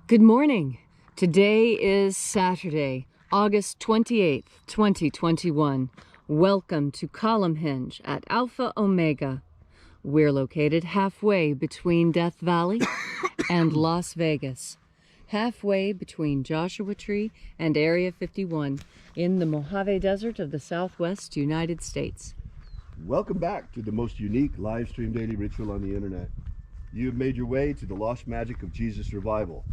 Good morning. Today is Saturday, August 28th, 2021. Welcome to Column Henge at Alpha Omega. We're located halfway between Death Valley and Las Vegas, halfway between Joshua Tree and Area 51 in the Mojave Desert of the Southwest United States. Welcome back to the most unique live stream daily ritual on the internet. You have made your way to the lost magic of Jesus revival.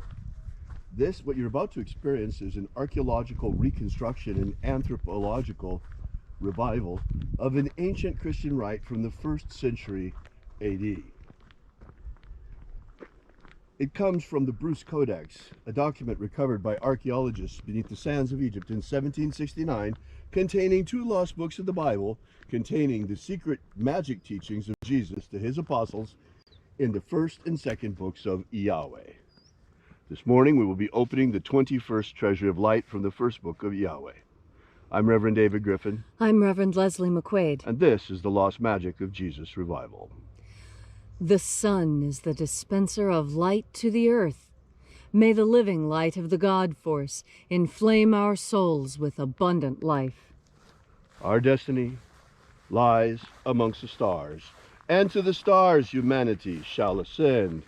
What you're about to experience is an archaeological reconstruction and anthropological revival of an ancient Christian rite from the 1st century AD. It comes from the Bruce Codex, a document recovered by archaeologists beneath the sands of Egypt in 1769, containing 2 lost books of the Bible, containing the secret magic teachings of Jesus to his apostles in the 1st and 2nd books of Yahweh. This morning we will be opening the 21st Treasury of Light from the 1st book of Yahweh. I'm Reverend David Griffin. I'm Reverend Leslie McQuade. And this is the lost magic of Jesus revival. The sun is the dispenser of light to the earth. May the living light of the God Force inflame our souls with abundant life. Our destiny lies amongst the stars, and to the stars humanity shall ascend.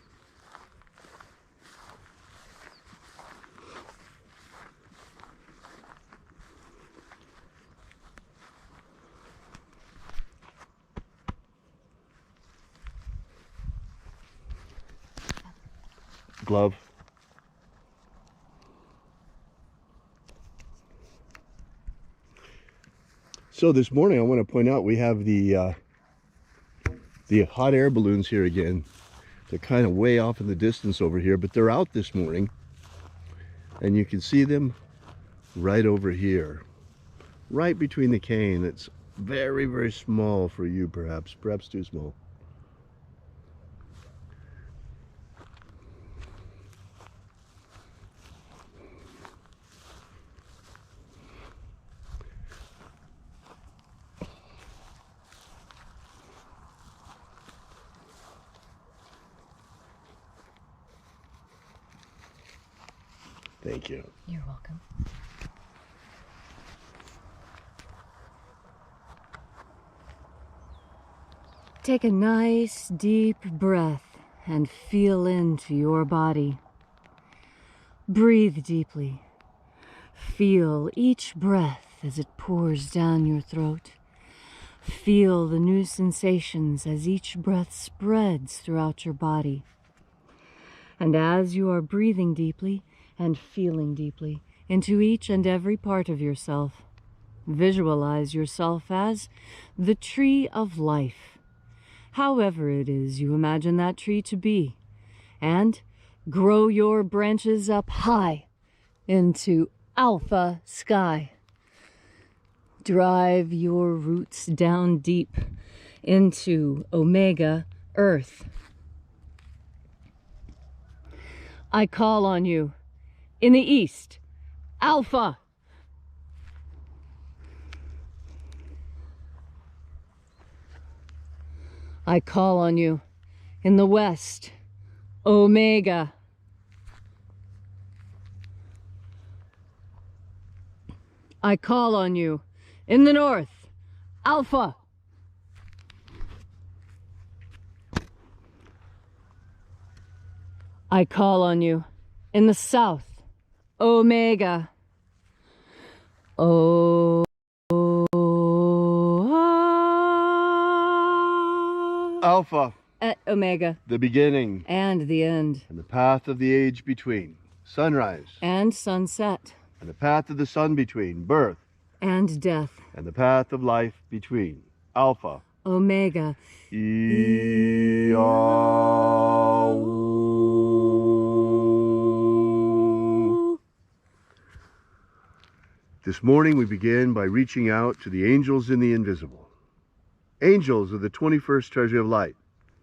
Glove. So this morning I want to point out we have the hot air balloons here again. They're kind of way off in the distance over here, but they're out this morning, and you can see them right over here, right between the cane. It's very, very small for you, perhaps too small. Thank you. You're welcome. Take a nice deep breath and feel into your body. Breathe deeply. Feel each breath as it pours down your throat. Feel the new sensations as each breath spreads throughout your body. And as you are breathing deeply and feeling deeply into each and every part of yourself, visualize yourself as the tree of life, however it is you imagine that tree to be, and grow your branches up high into alpha sky. Drive your roots down deep into omega earth. I call on you in the east, alpha. I call on you in the west, omega. I call on you in the north, alpha. I call on you in the south, omega. Alpha. At omega. The beginning. And the end. And the path of the age between. Sunrise. And sunset. And the path of the sun between. Birth. And death. And the path of life between. Alpha. Omega. This morning we begin by reaching out to the angels in the invisible. Angels of the 21st Treasury of Light,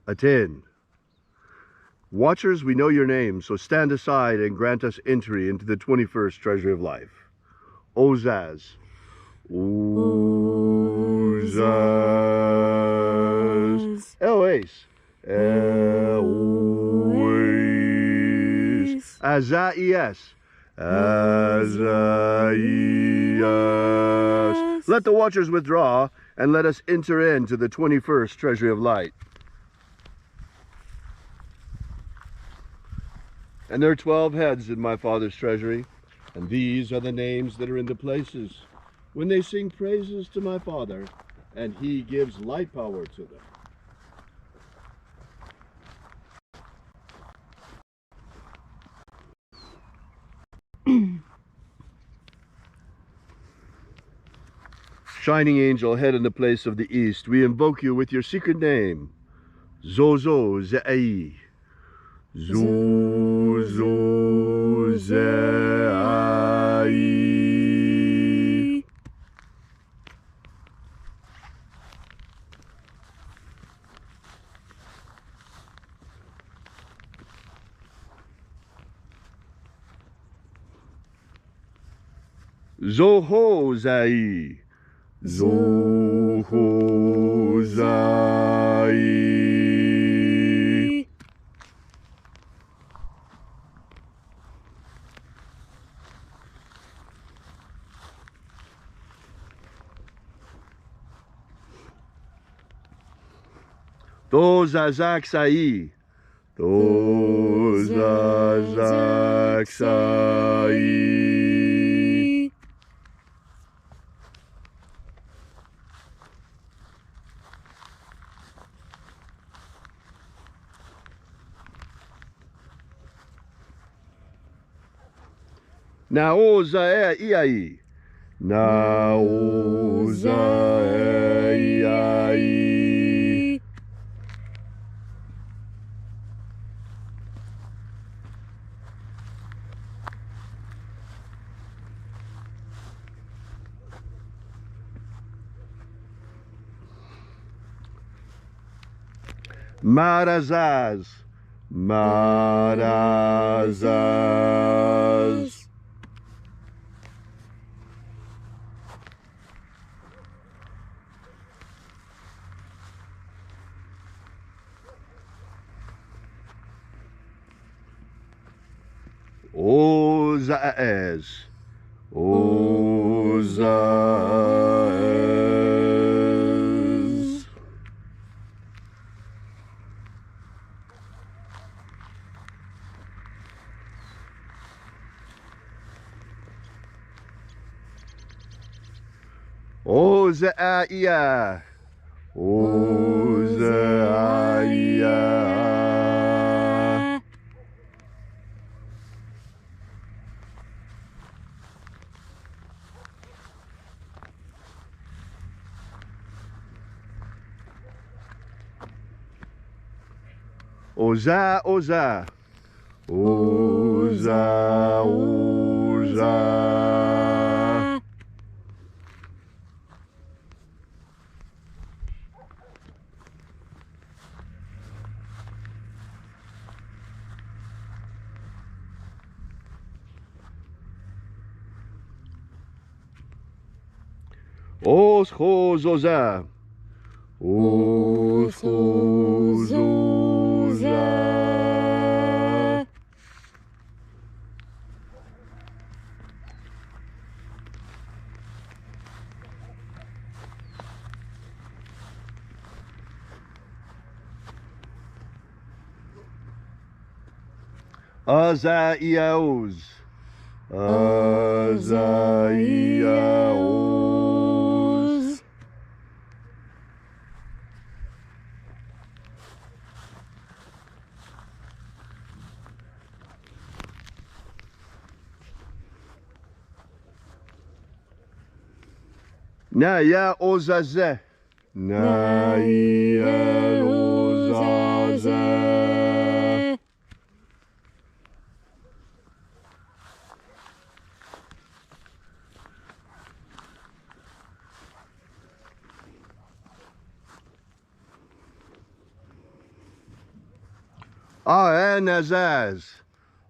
attend. Watchers, we know your names, so stand aside and grant us entry into the 21st Treasury of Life. Ozaz. Ozaz. Eloise. Azaias. Azaias. Let the watchers withdraw, and let us enter into the 21st treasury of light. And there are 12 heads in my Father's treasury, and these are the names that are in the places when they sing praises to my Father, and he gives light power to them. Shining angel, head in the place of the east, we invoke you with your secret name, Zozo Ze'ai. Zozo Ze'ai. Zoho Zai. Zoho Zai. Dozazak Sai. Dozazak Sai. Naoza Iai. Naoza Iai. Marazaz. Marazaz. Ozaez. Ozaez. Ozaia. Ozaia. Oza, Oza. Oza, Oza. Oschozoza. Oschozoza. Azaiaos. Azaiaos. Naya Ozaze. Naya Ozaze. Aenazaz.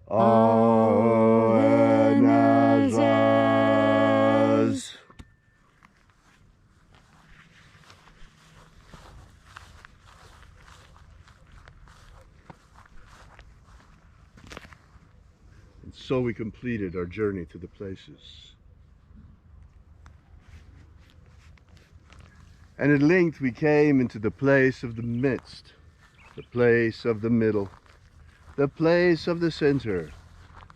Aenazaz. So we completed our journey to the places. And at length we came into the place of the midst, the place of the middle, the place of the center,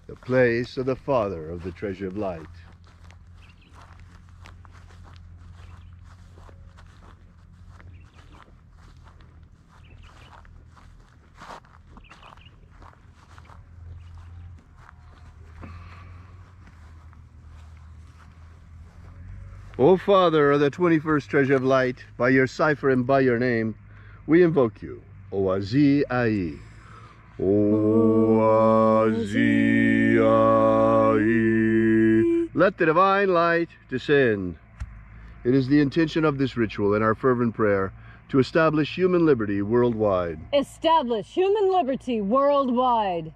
the place of the Father of the treasure of light. O Father of the 21st treasure of light, by your cipher and by your name, we invoke you. Oazi Ai. Oazi Ai. Let the divine light descend. It is the intention of this ritual and our fervent prayer to establish human liberty worldwide. Establish human liberty worldwide.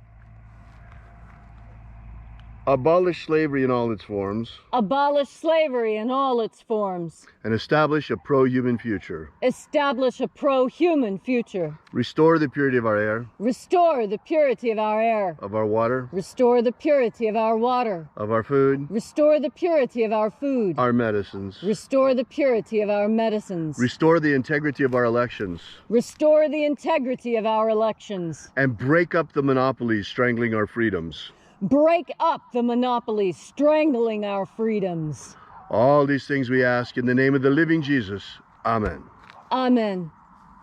Abolish slavery in all its forms. Abolish slavery in all its forms. And establish a pro-human future. Establish a pro-human future. Restore the purity of our air. Restore the purity of our air. Of our water. Restore the purity of our water. Of our food. Restore the purity of our food. Our medicines. Restore the purity of our medicines. Restore the integrity of our elections. Restore the integrity of our elections. And break up the monopolies strangling our freedoms. Break up the monopolies strangling our freedoms. All these things we ask in the name of the living Jesus. Amen. Amen.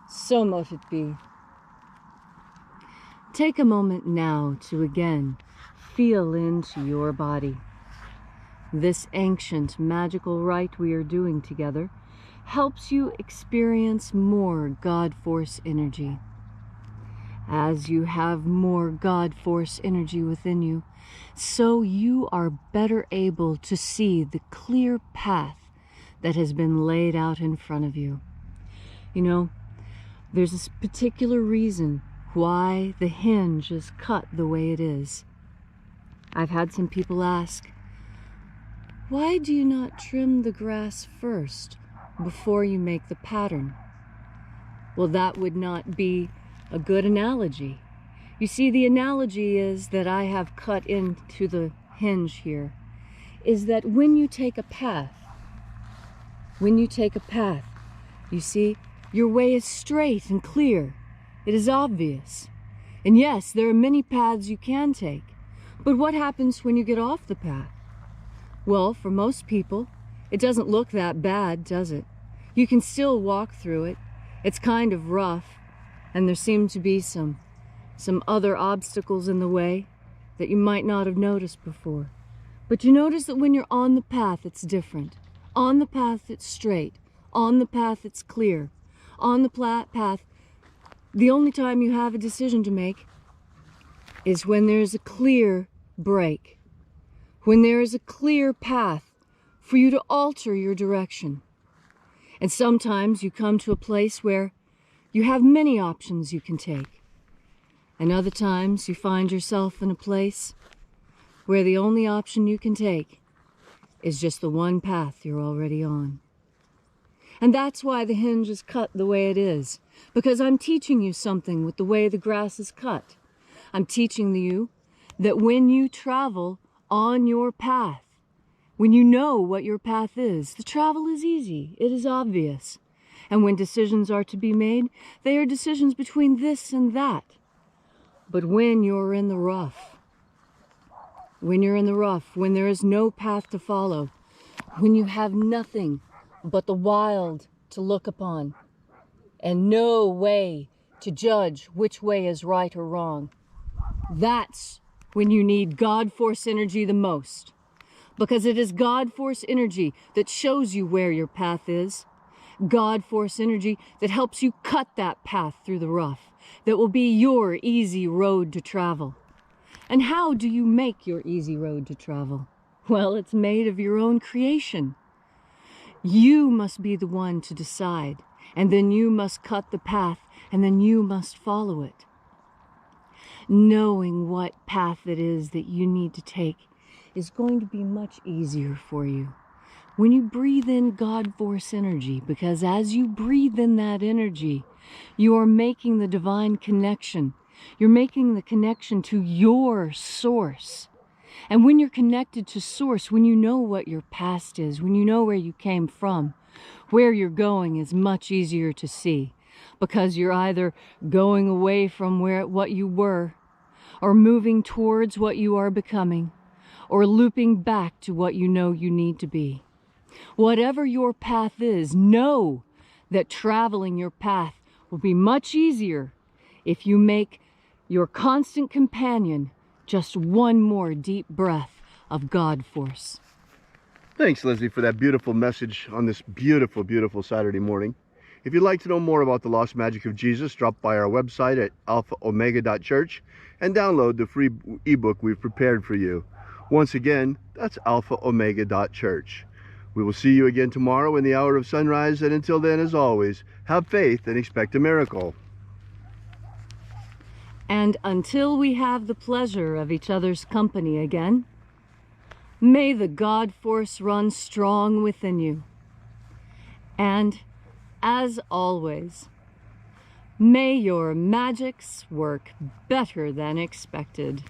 So mote it be. Take a moment now to again feel into your body. This ancient magical rite we are doing together helps you experience more God Force energy. As you have more God Force energy within you, so you are better able to see the clear path that has been laid out in front of you. You know, there's this particular reason why the hinge is cut the way it is. I've had some people ask, why do you not trim the grass first before you make the pattern? Well, that would not be a good analogy. You see, the analogy is that I have cut into the hinge here, is that when you take a path, you see, your way is straight and clear. It is obvious. And yes, there are many paths you can take. But what happens when you get off the path? Well, for most people, it doesn't look that bad, does it? You can still walk through it. It's kind of rough. And there seem to be some other obstacles in the way that you might not have noticed before. But you notice that when you're on the path, it's different. On the path, it's straight. On the path, it's clear. On the path, the only time you have a decision to make is when there's a clear break. When there is a clear path for you to alter your direction. And sometimes you come to a place where you have many options you can take. And other times you find yourself in a place where the only option you can take is just the one path you're already on. And that's why the hinge is cut the way it is. Because I'm teaching you something with the way the grass is cut. I'm teaching you that when you travel on your path, when you know what your path is, the travel is easy, it is obvious. And when decisions are to be made, they are decisions between this and that. But when you're in the rough, when there is no path to follow, when you have nothing but the wild to look upon, and no way to judge which way is right or wrong, that's when you need God Force energy the most. Because it is God Force energy that shows you where your path is. God Force energy that helps you cut that path through the rough, that will be your easy road to travel. And how do you make your easy road to travel? Well, it's made of your own creation. You must be the one to decide, and then you must cut the path, and then you must follow it. Knowing what path it is that you need to take is going to be much easier for you when you breathe in God Force energy, because as you breathe in that energy, you are making the divine connection. You're making the connection to your source. And when you're connected to Source, when you know what your past is, when you know where you came from, where you're going is much easier to see, because you're either going away from what you were, or moving towards what you are becoming, or looping back to what you know you need to be. Whatever your path is, know that traveling your path will be much easier if you make your constant companion just one more deep breath of God Force. Thanks, Leslie, for that beautiful message on this beautiful, beautiful Saturday morning. If you'd like to know more about the lost magic of Jesus, drop by our website at alphaomega.church and download the free ebook we've prepared for you. Once again, that's alphaomega.church. We will see you again tomorrow in the hour of sunrise, and until then, as always, have faith and expect a miracle. And until we have the pleasure of each other's company again, may the God Force run strong within you. And, as always, may your magics work better than expected.